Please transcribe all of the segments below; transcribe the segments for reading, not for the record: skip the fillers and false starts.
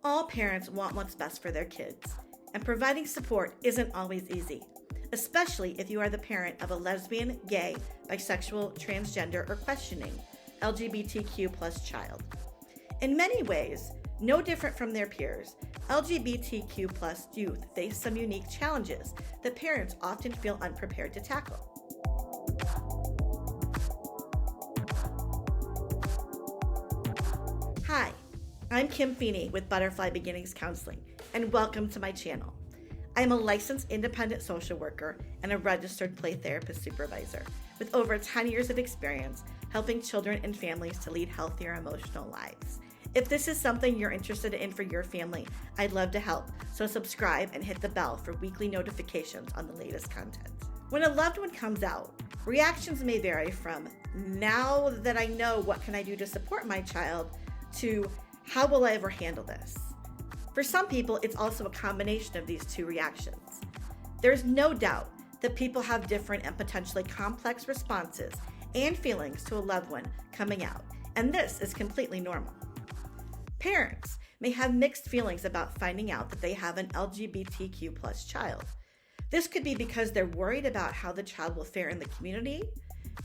All parents want what's best for their kids, and providing support isn't always easy, especially if you are the parent of a lesbian, gay, bisexual, transgender, or questioning LGBTQ plus child. In many ways, no different from their peers, LGBTQ plus youth face some unique challenges that parents often feel unprepared to tackle. Hi, I'm Kim Feeney with Butterfly Beginnings Counseling, and welcome to my channel. I am a licensed independent social worker and a registered play therapist supervisor with over 10 years of experience helping children and families to lead healthier emotional lives. If this is something you're interested in for your family, I'd love to help, so subscribe and hit the bell for weekly notifications on the latest content. When a loved one comes out, reactions may vary from, now that I know what can I do to support my child, to how will I ever handle this? For some people, it's also a combination of these two reactions. There's no doubt that people have different and potentially complex responses and feelings to a loved one coming out, and this is completely normal. Parents may have mixed feelings about finding out that they have an LGBTQ plus child. This could be because they're worried about how the child will fare in the community.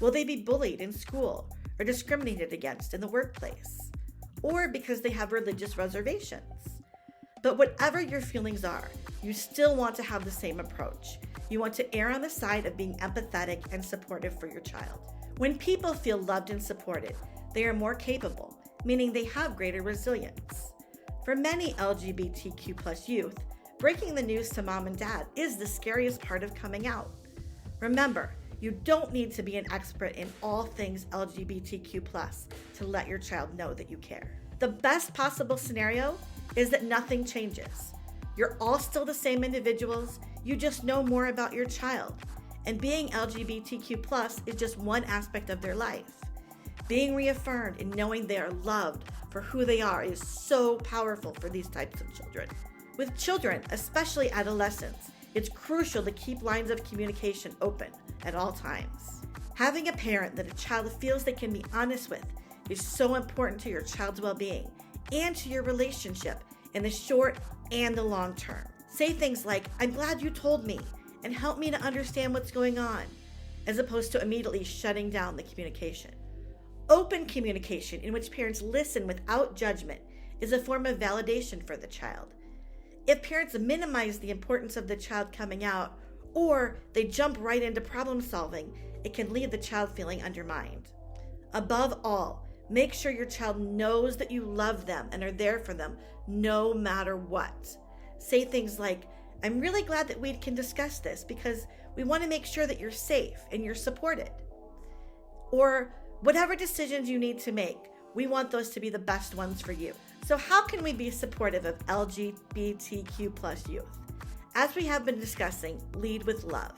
Will they be bullied in school or discriminated against in the workplace? Or because they have religious reservations. But whatever your feelings are, you still want to have the same approach. You want to err on the side of being empathetic and supportive for your child. When people feel loved and supported, they are more capable, meaning they have greater resilience. For many LGBTQ plus youth, breaking the news to mom and dad is the scariest part of coming out. Remember, you don't need to be an expert in all things LGBTQ plus to let your child know that you care. The best possible scenario is that nothing changes. You're all still the same individuals, you just know more about your child. And being LGBTQ plus is just one aspect of their life. Being reaffirmed and knowing they are loved for who they are is so powerful for these types of children. With children, especially adolescents, it's crucial to keep lines of communication open at all times. Having a parent that a child feels they can be honest with is so important to your child's well-being and to your relationship in the short and the long term. Say things like, "I'm glad you told me and help me to understand what's going on," as opposed to immediately shutting down the communication. Open communication in which parents listen without judgment is a form of validation for the child. If parents minimize the importance of the child coming out, or they jump right into problem solving, it can leave the child feeling undermined. Above all, make sure your child knows that you love them and are there for them no matter what. Say things like, "I'm really glad that we can discuss this because we want to make sure that you're safe and you're supported." Or, "Whatever decisions you need to make, we want those to be the best ones for you." So how can we be supportive of LGBTQ plus youth? As we have been discussing, lead with love.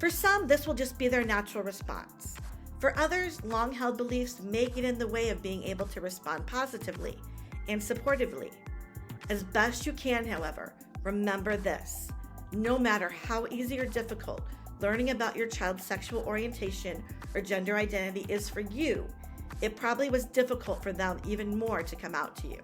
For some, this will just be their natural response. For others, long-held beliefs may get in the way of being able to respond positively and supportively. As best you can, however, remember this. No matter how easy or difficult learning about your child's sexual orientation or gender identity is for you, it probably was difficult for them even more to come out to you.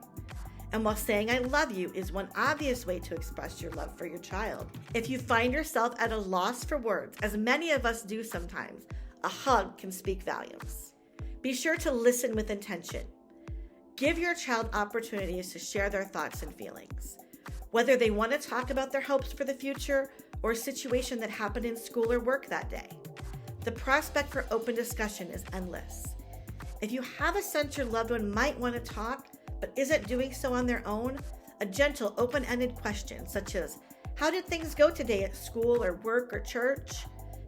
And while saying "I love you" is one obvious way to express your love for your child, if you find yourself at a loss for words, as many of us do sometimes, a hug can speak volumes. Be sure to listen with intention. Give your child opportunities to share their thoughts and feelings. Whether they want to talk about their hopes for the future or a situation that happened in school or work that day. The prospect for open discussion is endless. If you have a sense your loved one might want to talk, but isn't doing so on their own, a gentle, open-ended question such as, "How did things go today at school or work or church?"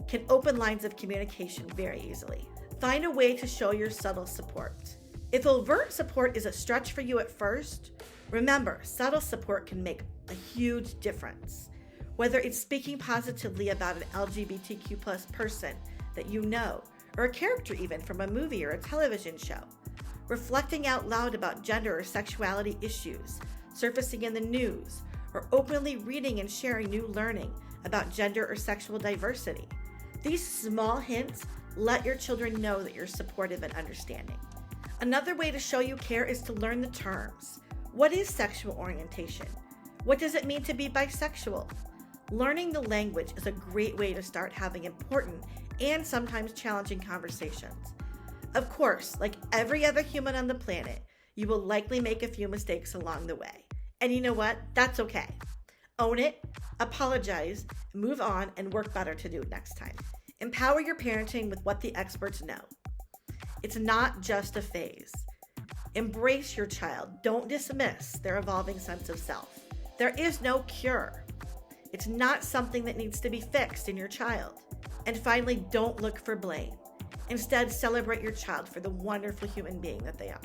can open lines of communication very easily. Find a way to show your subtle support. If overt support is a stretch for you at first, remember, subtle support can make a huge difference. Whether it's speaking positively about an LGBTQ plus person that you know, or a character even from a movie or a television show. Reflecting out loud about gender or sexuality issues surfacing in the news, or openly reading and sharing new learning about gender or sexual diversity. These small hints let your children know that you're supportive and understanding. Another way to show you care is to learn the terms. What is sexual orientation? What does it mean to be bisexual? Learning the language is a great way to start having important and sometimes challenging conversations. Of course, like every other human on the planet, you will likely make a few mistakes along the way. And you know what? That's okay. Own it, apologize, move on, and work better to do it next time. Empower your parenting with what the experts know. It's not just a phase. Embrace your child. Don't dismiss their evolving sense of self. There is no cure. It's not something that needs to be fixed in your child. And finally, don't look for blame. Instead, celebrate your child for the wonderful human being that they are.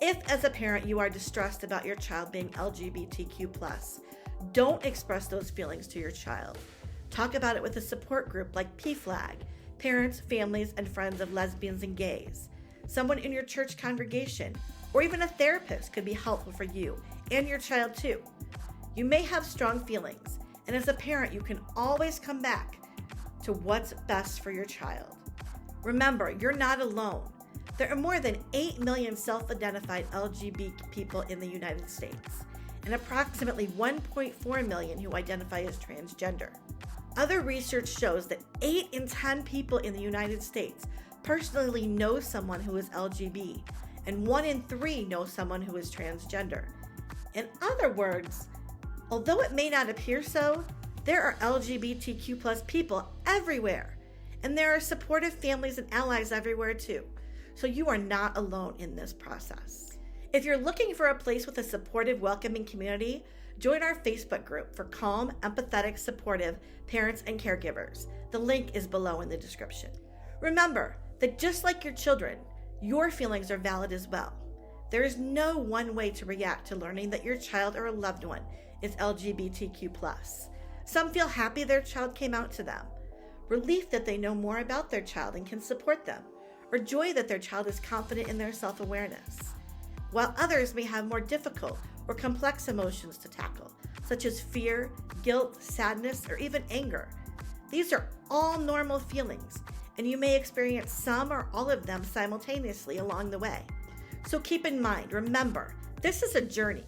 If, as a parent, you are distressed about your child being LGBTQ+, don't express those feelings to your child. Talk about it with a support group like PFLAG, parents, families, and friends of lesbians and gays. Someone in your church congregation, or even a therapist could be helpful for you and your child too. You may have strong feelings, and as a parent, you can always come back to what's best for your child. Remember, you're not alone. There are more than 8 million self-identified LGBT people in the United States, and approximately 1.4 million who identify as transgender. Other research shows that 8 in 10 people in the United States personally know someone who is LGBT, and 1 in 3 know someone who is transgender. In other words, although it may not appear so, there are LGBTQ+ people everywhere, and there are supportive families and allies everywhere too. So you are not alone in this process. If you're looking for a place with a supportive, welcoming community, join our Facebook group for calm, empathetic, supportive parents and caregivers. The link is below in the description. Remember that just like your children, your feelings are valid as well. There is no one way to react to learning that your child or a loved one is LGBTQ+. Some feel happy their child came out to them, relief that they know more about their child and can support them, or joy that their child is confident in their self-awareness, while others may have more difficult or complex emotions to tackle, such as fear, guilt, sadness, or even anger. These are all normal feelings, and you may experience some or all of them simultaneously along the way. So keep in mind, remember, this is a journey.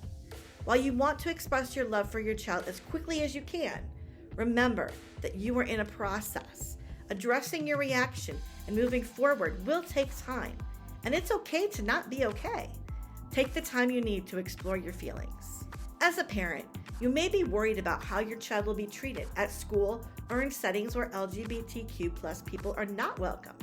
While you want to express your love for your child as quickly as you can, remember that you are in a process. Addressing your reaction and moving forward will take time, and it's okay to not be okay. Take the time you need to explore your feelings. As a parent, you may be worried about how your child will be treated at school or in settings where LGBTQ+ people are not welcome.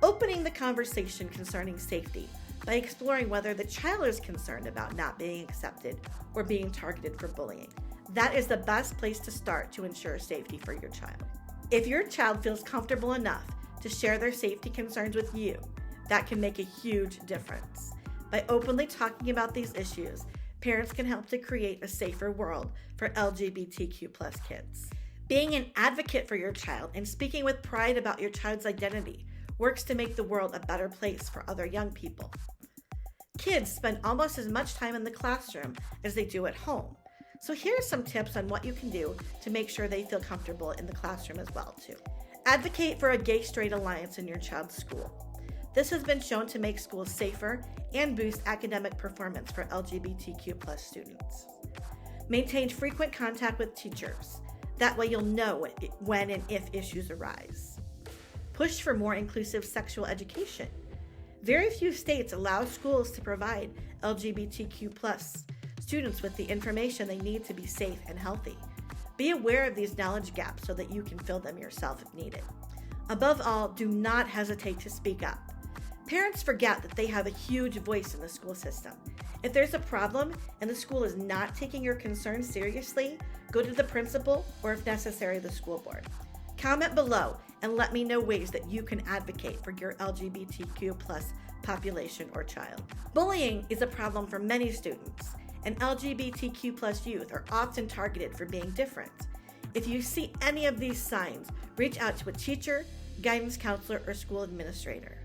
Opening the conversation concerning safety by exploring whether the child is concerned about not being accepted or being targeted for bullying. That is the best place to start to ensure safety for your child. If your child feels comfortable enough to share their safety concerns with you, that can make a huge difference. By openly talking about these issues, parents can help to create a safer world for LGBTQ+ kids. Being an advocate for your child and speaking with pride about your child's identity works to make the world a better place for other young people. Kids spend almost as much time in the classroom as they do at home. So here are some tips on what you can do to make sure they feel comfortable in the classroom as well too. Advocate for a gay-straight alliance in your child's school. This has been shown to make schools safer and boost academic performance for LGBTQ+ students. Maintain frequent contact with teachers. That way you'll know when and if issues arise. Push for more inclusive sexual education. Very few states allow schools to provide LGBTQ+ students with the information they need to be safe and healthy. Be aware of these knowledge gaps so that you can fill them yourself if needed. Above all, do not hesitate to speak up. Parents forget that they have a huge voice in the school system. If there's a problem and the school is not taking your concerns seriously, go to the principal or, if necessary, the school board. Comment below and let me know ways that you can advocate for your LGBTQ+ population or child. Bullying is a problem for many students, and LGBTQ+ youth are often targeted for being different. If you see any of these signs, reach out to a teacher, guidance counselor, or school administrator.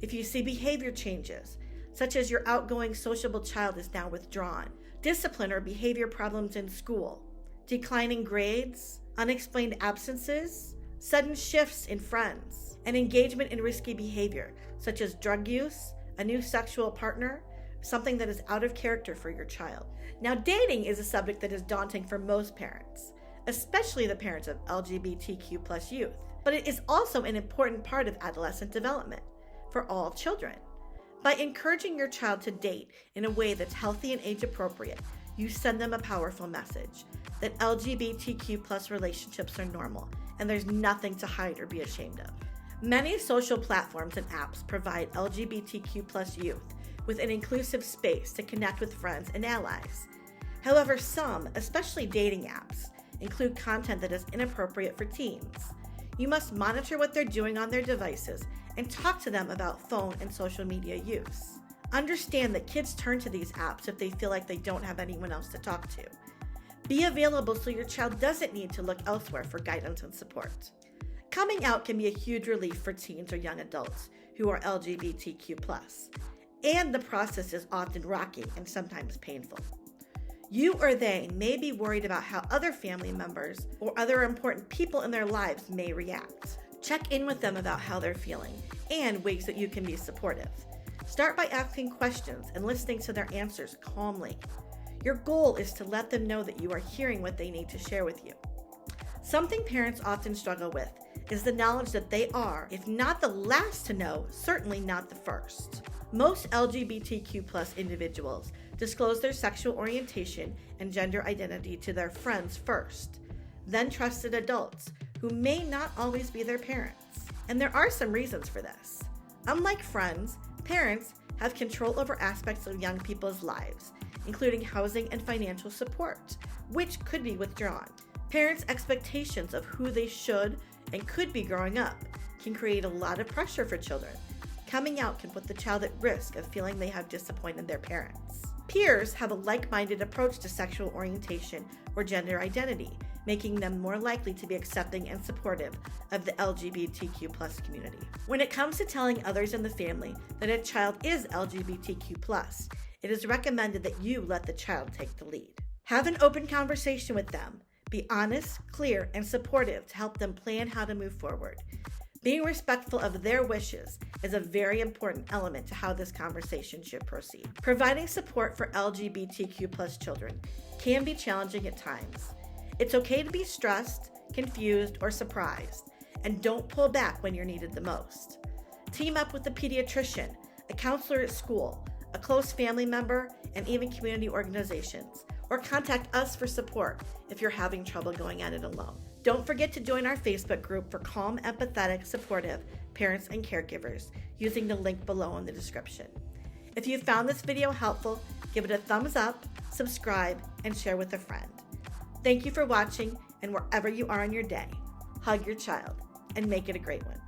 If you see behavior changes, such as your outgoing sociable child is now withdrawn, discipline or behavior problems in school, declining grades, unexplained absences, sudden shifts in friends, and engagement in risky behavior, such as drug use, a new sexual partner, something that is out of character for your child. Now, dating is a subject that is daunting for most parents, especially the parents of LGBTQ+ youth, but it is also an important part of adolescent development for all children. By encouraging your child to date in a way that's healthy and age appropriate, you send them a powerful message that LGBTQ+ relationships are normal and there's nothing to hide or be ashamed of. Many social platforms and apps provide LGBTQ+ youth with an inclusive space to connect with friends and allies. However, some, especially dating apps, include content that is inappropriate for teens. You must monitor what they're doing on their devices and talk to them about phone and social media use. Understand that kids turn to these apps if they feel like they don't have anyone else to talk to. Be available so your child doesn't need to look elsewhere for guidance and support. Coming out can be a huge relief for teens or young adults who are LGBTQ+, and the process is often rocky and sometimes painful. You or they may be worried about how other family members or other important people in their lives may react. Check in with them about how they're feeling and ways that you can be supportive. Start by asking questions and listening to their answers calmly. Your goal is to let them know that you are hearing what they need to share with you. Something parents often struggle with is the knowledge that they are, if not the last to know, certainly not the first. Most LGBTQ+ individuals disclose their sexual orientation and gender identity to their friends first, then trusted adults who may not always be their parents. And there are some reasons for this. Unlike friends, parents have control over aspects of young people's lives, including housing and financial support, which could be withdrawn. Parents' expectations of who they should and could be growing up can create a lot of pressure for children. Coming out can put the child at risk of feeling they have disappointed their parents. Peers have a like-minded approach to sexual orientation or gender identity, making them more likely to be accepting and supportive of the LGBTQ+ community. When it comes to telling others in the family that a child is LGBTQ+, it is recommended that you let the child take the lead. Have an open conversation with them. Be honest, clear, and supportive to help them plan how to move forward. Being respectful of their wishes is a very important element to how this conversation should proceed. Providing support for LGBTQ+ children can be challenging at times. It's okay to be stressed, confused, or surprised, and don't pull back when you're needed the most. Team up with a pediatrician, a counselor at school, a close family member, and even community organizations, or contact us for support if you're having trouble going at it alone. Don't forget to join our Facebook group for calm, empathetic, supportive parents and caregivers using the link below in the description. If you found this video helpful, give it a thumbs up, subscribe, and share with a friend. Thank you for watching, and wherever you are in your day, hug your child and make it a great one.